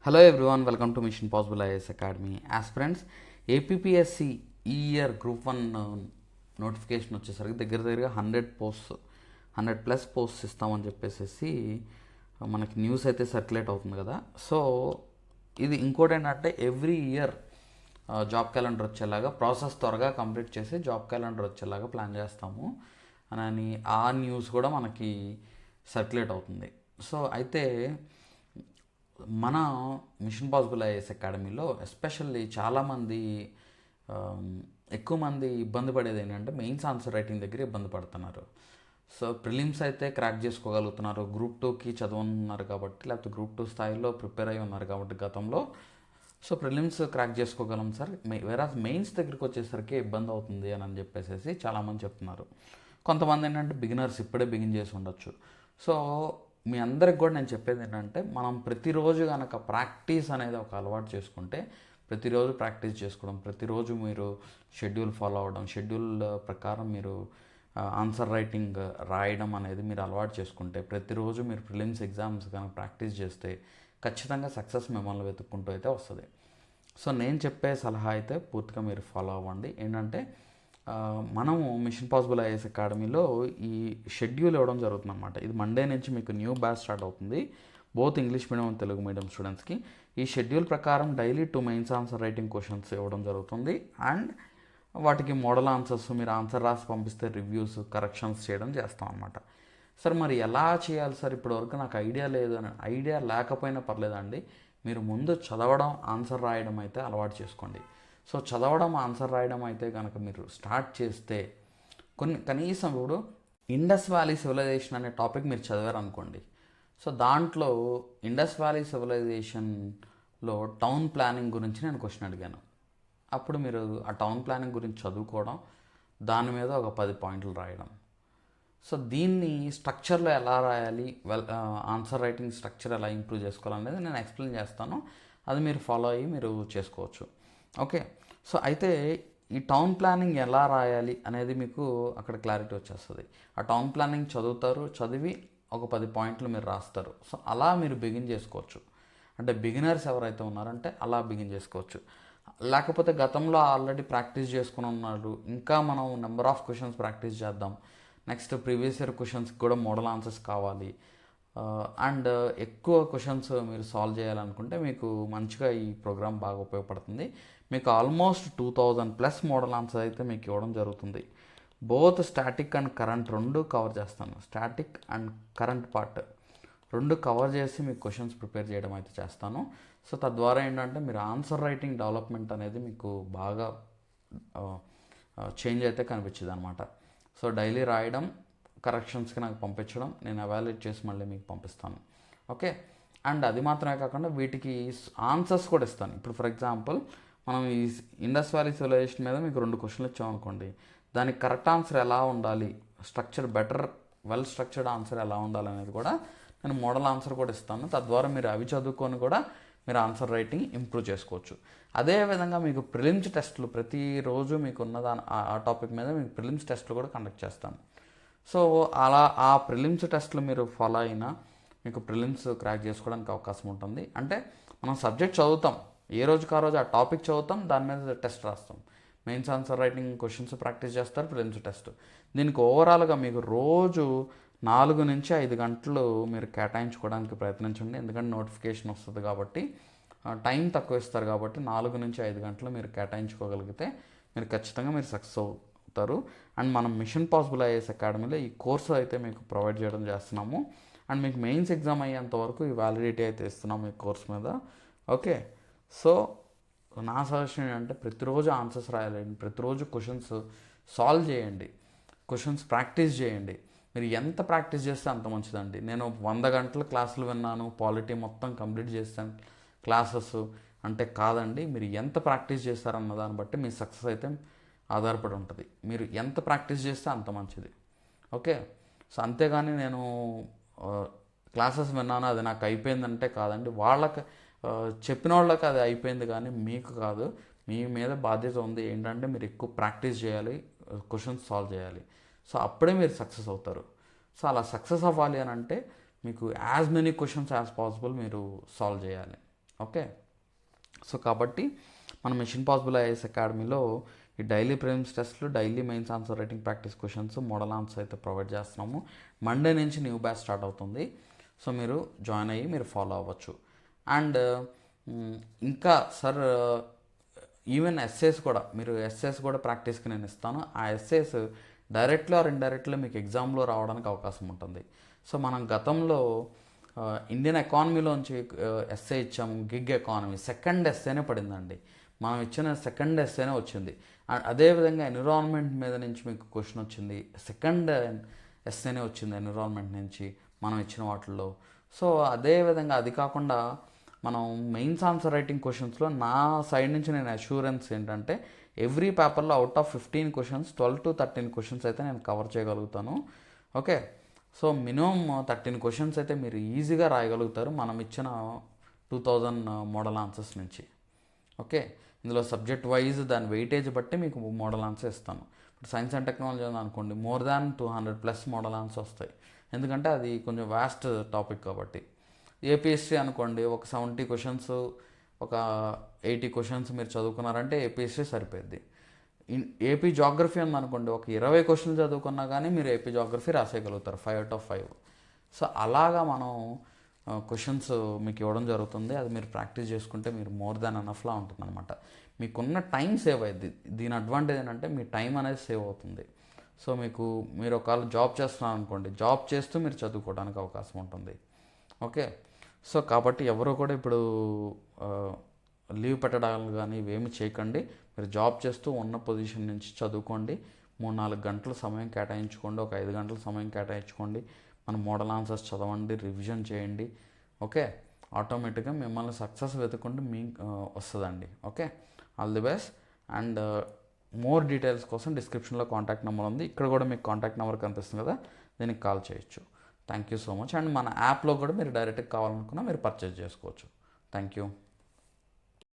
Hello everyone, welcome to machine possible IAS academy. Aspirants, APPSC ఈ year group 1 notification వచ్చేసరికి దగ్గర 100+ posts ఇస్తామని చెప్పేసి మనకి న్యూస్ అయితే సర్క్యులేట్ అవుతుంది కదా. సో ఇది ఇంకోటి ఏంటంటే ఎవ్రీ ఇయర్ జాబ్ క్యాలెండర్ వచ్చేలాగా ప్రాసెస్ త్వరగా కంప్లీట్ చేసి జాబ్ క్యాలెండర్ వచ్చేలాగా ప్లాన్ చేస్తాము అని ఆ న్యూస్ కూడా మనకి సర్క్యులేట్ అవుతుంది. సో అయితే మన మిషన్ పాసిబుల్ ఐఏఎస్ అకాడమీలో ఎస్పెషల్లీ చాలామంది ఎక్కువ మంది ఇబ్బంది పడేది ఏంటంటే మెయిన్స్ ఆన్సర్ రైటింగ్ దగ్గర ఇబ్బంది పడుతున్నారు. సో ప్రిలిమ్స్ అయితే క్రాక్ చేసుకోగలుగుతున్నారు, గ్రూప్ 2కి చదవనున్నారు కాబట్టి, లేకపోతే గ్రూప్ 2 స్థాయిలో ప్రిపేర్ అయి ఉన్నారు కాబట్టి గతంలో. సో ప్రిలిమ్స్ క్రాక్ చేసుకోగలం సార్, వేరాజ్ మెయిన్స్ దగ్గరికి వచ్చేసరికి ఇబ్బంది అవుతుంది అని చెప్పేసి చాలామంది చెప్తున్నారు. కొంతమంది ఏంటంటే బిగినర్స్ ఇప్పుడే బిగిన్ చేసి ఉండొచ్చు. సో మీ అందరికి కూడా నేను చెప్పేది ఏంటంటే మనం ప్రతిరోజు కనుక ప్రాక్టీస్ అనేది ఒక అలవాటు చేసుకుంటే, ప్రతిరోజు ప్రాక్టీస్ చేసుకోవడం, ప్రతిరోజు మీరు షెడ్యూల్ ఫాలో అవ్వడం, షెడ్యూల్ ప్రకారం మీరు ఆన్సర్ రైటింగ్ రాయడం అనేది మీరు అలవాటు చేసుకుంటే, ప్రతిరోజు మీరు ప్రిలిమ్స్ ఎగ్జామ్స్ కనుక ప్రాక్టీస్ చేస్తే ఖచ్చితంగా సక్సెస్ మిమ్మల్ని వెతుక్కుంటూ అయితే వస్తుంది. సో నేను చెప్పే సలహా అయితే పూర్తిగా మీరు ఫాలో అవ్వండి. ఏంటంటే మనము మిషన్ పాసిబుల్ ఐఏఎస్ అకాడమీలో ఈ షెడ్యూల్ ఇవ్వడం జరుగుతుంది అనమాట. ఇది మండే నుంచి మీకు న్యూ బ్యాచ్ స్టార్ట్ అవుతుంది, both English medium and Telugu medium స్టూడెంట్స్కి. ఈ షెడ్యూల్ ప్రకారం daily 2 mains answer writing questions ఇవ్వడం జరుగుతుంది. అండ్ వాటికి మోడల్ ఆన్సర్స్ మీరు ఆన్సర్ రాసి పంపిస్తే రివ్యూస్ కరెక్షన్స్ చేయడం చేస్తాం అనమాట. సార్ మరి ఎలా చేయాలి సార్, ఇప్పటివరకు నాకు ఐడియా లేదు అని, ఐడియా లేకపోయినా పర్లేదండి, మీరు ముందు చదవడం ఆన్సర్ రాయడం అయితే అలవాటు చేసుకోండి. సో చదవడం ఆన్సర్ రాయడం అయితే కనుక మీరు స్టార్ట్ చేస్తే కనీసం ఇప్పుడు ఇండస్ వ్యాలీ సివిలైజేషన్ అనే టాపిక్ మీరు చదివారు అనుకోండి. సో దాంట్లో ఇండస్ వ్యాలీ సివిలైజేషన్లో టౌన్ ప్లానింగ్ గురించి నేను క్వశ్చన్ అడిగాను. అప్పుడు మీరు ఆ టౌన్ ప్లానింగ్ గురించి చదువుకోవడం, దాని మీద ఒక 10 పాయింట్లు రాయడం. సో దీన్ని స్ట్రక్చర్లో ఎలా రాయాలి, ఆన్సర్ రైటింగ్ స్ట్రక్చర్ ఎలా ఇంప్రూవ్ చేసుకోవాలనేది నేను ఎక్స్ప్లెయిన్ చేస్తాను. అది మీరు ఫాలో అయ్యి మీరు చేసుకోవచ్చు. ఓకే. సో అయితే ఈ టౌన్ ప్లానింగ్ ఎలా రాయాలి అనేది మీకు అక్కడ క్లారిటీ వచ్చేస్తుంది. ఆ టౌన్ ప్లానింగ్ చదువుతారు, చదివి ఒక 10 పాయింట్లు మీరు రాస్తారు. సో అలా మీరు బిగిన్ చేసుకోవచ్చు. అంటే బిగినర్స్ ఎవరైతే ఉన్నారంటే అలా బిగిన్ చేసుకోవచ్చు. లేకపోతే గతంలో ఆల్రెడీ ప్రాక్టీస్ చేసుకుని ఉన్నారు, ఇంకా మనం నెంబర్ ఆఫ్ క్వశ్చన్స్ ప్రాక్టీస్ చేద్దాం, నెక్స్ట్ ప్రీవియస్ ఇయర్ క్వశ్చన్స్కి కూడా మోడల్ ఆన్సర్స్ కావాలి, అండ్ ఎక్కువ క్వశ్చన్స్ మీరు సాల్వ్ చేయాలనుకుంటే మీకు మంచిగా ఈ ప్రోగ్రామ్ బాగా ఉపయోగపడుతుంది. మీకు ఆల్మోస్ట్ 2000+ మోడల్ ఆన్సర్ అయితే మీకు ఇవ్వడం జరుగుతుంది. బోత్ స్టాటిక్ అండ్ కరెంట్ రెండు కవర్ చేస్తాను. స్టాటిక్ అండ్ కరెంట్ పార్ట్ రెండు కవర్ చేసి మీకు క్వశ్చన్స్ ప్రిపేర్ చేయడం అయితే చేస్తాను. సో తద్వారా ఏంటంటే మీరు ఆన్సర్ రైటింగ్ డెవలప్మెంట్ అనేది మీకు బాగా చేంజ్ అయితే కనిపించింది అనమాట. సో డైలీ రాయడం, కరెక్షన్స్కి నాకు పంపించడం, నేను ఎవాల్యుయేట్ చేసి మళ్ళీ మీకు పంపిస్తాను. ఓకే. అండ్ అది మాత్రమే కాకుండా వీటికి ఆన్సర్స్ కూడా ఇస్తాను. ఇప్పుడు ఫర్ ఎగ్జాంపుల్ మనం ఈ ఇండస్ వ్యాలీ సివిలైజేషన్ మీద మీకు 2 క్వశ్చన్లు ఇచ్చామనుకోండి, దానికి కరెక్ట్ ఆన్సర్ ఎలా ఉండాలి, structure better well structured answer ఎలా ఉండాలి అనేది కూడా నేను మోడల్ ఆన్సర్ కూడా ఇస్తాను. తద్వారా మీరు అవి చదువుకొని కూడా మీరు ఆన్సర్ రైటింగ్ ఇంప్రూవ్ చేసుకోవచ్చు. అదేవిధంగా మీకు ప్రిలిమ్స్ టెస్టులు ప్రతిరోజు మీకు ఉన్నదాని ఆ టాపిక్ మీద మీకు ప్రిలిమ్స్ టెస్టులు కూడా కండక్ట్ చేస్తాను. సో అలా ఆ ప్రిలిమ్స్ టెస్టులు మీరు ఫాలో అయినా మీకు ప్రిలిమ్స్ క్రాక్ చేసుకోవడానికి అవకాశం ఉంటుంది. అంటే మనం సబ్జెక్ట్ చదువుతాం, ఏ రోజుకి ఆ రోజు ఆ టాపిక్ చదువుతాం, దాని మీద టెస్ట్ రాస్తాం. Mains answer writing questions practice చేస్తారు, ప్రిలిమ్స్ టెస్ట్. దీనికి ఓవరాల్గా మీకు రోజు 4 నుంచి 5 గంటలు మీరు కేటాయించుకోవడానికి ప్రయత్నించండి. ఎందుకంటే నోటిఫికేషన్ వస్తుంది కాబట్టి టైం తక్కువ ఇస్తారు కాబట్టి 4 నుంచి 5 గంటలు మీరు కేటాయించుకోగలిగితే మీరు ఖచ్చితంగా మీరు సక్సెస్ అవుతారు. అండ్ మనం మిషన్ పాసిబుల్ ఐఏఎస్ అకాడమీలో ఈ కోర్సు అయితే మీకు ప్రొవైడ్ చేయడం చేస్తున్నాము. అండ్ మీకు మెయిన్స్ ఎగ్జామ్ అయ్యేంత వరకు ఈ వ్యాలిడిటీ అయితే ఇస్తున్నాము ఈ కోర్స్ మీద. ఓకే. సో నా సజెషన్ ఏంటంటే ప్రతిరోజు ఆన్సర్స్ రాయాలండి, ప్రతిరోజు క్వశ్చన్స్ సాల్వ్ చేయండి, క్వశ్చన్స్ ప్రాక్టీస్ చేయండి. మీరు ఎంత ప్రాక్టీస్ చేస్తే అంత మంచిదండి. నేను 100 గంటల క్లాసులు విన్నాను, పాలిటీ మొత్తం కంప్లీట్ చేస్తాను క్లాసెస్ అంటే కాదండి. మీరు ఎంత ప్రాక్టీస్ చేస్తారన్న దాన్ని బట్టి మీ సక్సెస్ అయితే ఆధారపడి ఉంటుంది. మీరు ఎంత ప్రాక్టీస్ చేస్తే అంత మంచిది. ఓకే. సో అంతేగాని నేను క్లాసెస్ విన్నాను అది నాకు అయిపోయిందంటే కాదండి. వాళ్ళకి చెప్పిన వాళ్ళకి అది అయిపోయింది కానీ మీకు కాదు. మీ మీద బాధ్యత ఉంది. ఏంటంటే మీరు ఎక్కువ ప్రాక్టీస్ చేయాలి, క్వశ్చన్స్ సాల్వ్ చేయాలి. సో అప్పుడే మీరు సక్సెస్ అవుతారు. సో అలా సక్సెస్ అవ్వాలి అని అంటే మీకు as many questions as possible మీరు సాల్వ్ చేయాలి. ఓకే. సో కాబట్టి మన మిషన్ పాసిబుల్ ఐఏఎస్ అకాడమీలో ఈ డైలీ ప్రిలిమ్స్ టెస్ట్లు, daily mains answer writing practice questions, model answer అయితే ప్రొవైడ్ చేస్తున్నాము. మండే నుంచి న్యూ బ్యాచ్ స్టార్ట్ అవుతుంది. సో మీరు జాయిన్ అయ్యి మీరు ఫాలో అవ్వచ్చు. అండ్ ఇంకా సార్ ఈవెన్ ఎస్ఏస్ కూడా, మీరు ఎస్ఏస్ కూడా ప్రాక్టీస్కి నేను ఇస్తాను. ఆ ఎస్ఏస్ డైరెక్ట్లీ ఆర్ ఇండైరెక్ట్లీ మీకు ఎగ్జామ్లో రావడానికి అవకాశం ఉంటుంది. సో మనం గతంలో ఇండియన్ ఎకానమీలోంచి ఎస్ఏ ఇచ్చాము, గిగ్ ఎకానమీ సెకండ్ ఎస్ఏనే పడిందండి. మనం ఇచ్చిన సెకండ్ ఎస్ఏనే వచ్చింది. అండ్ అదేవిధంగా ఎన్విరాన్మెంట్ మీద నుంచి మీకు క్వశ్చన్ వచ్చింది, సెకండ్ ఎస్ఏనే వచ్చింది ఎన్విరాన్మెంట్ నుంచి మనం ఇచ్చిన వాటిల్లో. సో అదేవిధంగా అది కాకుండా మనం మెయిన్స్ ఆన్సర్ రైటింగ్ క్వశ్చన్స్లో నా సైడ్ నుంచి నేను అష్యూరెన్స్ ఏంటంటే ఎవ్రీ పేపర్లో out of 15 questions 12 to 13 questions అయితే నేను కవర్ చేయగలుగుతాను. ఓకే. సో మినిమం 13 క్వశ్చన్స్ అయితే మీరు ఈజీగా రాయగలుగుతారు మనం ఇచ్చిన 2000 మోడల్ ఆన్సర్స్ నుంచి. ఓకే. ఇందులో సబ్జెక్ట్ వైజ్ దాని వెయిటేజ్ బట్టి మీకు మోడల్ ఆన్సర్ ఇస్తాను. ఇప్పుడు సైన్స్ అండ్ టెక్నాలజీ అనుకోండి, మోర్ దాన్ 200+ మోడల్ ఆన్సర్ వస్తాయి, ఎందుకంటే అది కొంచెం వాస్ట్ టాపిక్ కాబట్టి. ఏపీఎస్సీ అనుకోండి, ఒక 70 క్వశ్చన్స్, ఒక 80 క్వశ్చన్స్ మీరు చదువుకున్నారంటే ఏపీఎస్సీ సరిపోద్ది. ఏపీ జాగ్రఫీ ఉందనుకోండి, ఒక 20 క్వశ్చన్లు చదువుకున్నా కానీ మీరు ఏపీ జాగ్రఫీ రాసేయగలుగుతారు 5 out of 5. సో అలాగా మనం క్వశ్చన్స్ మీకు ఇవ్వడం జరుగుతుంది. అది మీరు ప్రాక్టీస్ చేసుకుంటే మీరు మోర్ దాన్ ఎనఫ్లా ఉంటుంది అనమాట. మీకున్న టైం సేవ్ అయ్యింది. దీని అడ్వాంటేజ్ ఏంటంటే మీ టైం అనేది సేవ్ అవుతుంది. సో మీరు ఒకవేళ జాబ్ చేస్తున్నారు అనుకోండి, జాబ్ చేస్తూ మీరు చదువుకోవడానికి అవకాశం ఉంటుంది. ఓకే. సో కాబట్టి ఎవరు కూడా ఇప్పుడు లీవ్ పెట్టడాలు కానీ ఇవేమి చేయకండి. మీరు జాబ్ చేస్తూ ఉన్న పొజిషన్ నుంచి చదువుకోండి. 3-4 గంటల సమయం కేటాయించుకోండి, ఒక 5 గంటల సమయం కేటాయించుకోండి. మన మోడల్ ఆన్సర్స్ చదవండి, రివిజన్ చేయండి. ఓకే. ఆటోమేటిక్గా మిమ్మల్ని సక్సెస్ వెతుకుంటూ మీ వస్తుందండి. Okay. All the best. And more details కోసం డిస్క్రిప్షన్లో కాంటాక్ట్ నెంబర్ ఉంది, ఇక్కడ కూడా మీకు కాంటాక్ట్ నెంబర్ కనిపిస్తుంది కదా, దీనికి కాల్ చేయొచ్చు. Thank you so much. And మన యాప్లో కూడా మీరు డైరెక్ట్గా కావాలనుకున్నా మీరు పర్చేజ్ చేసుకోవచ్చు. Thank you.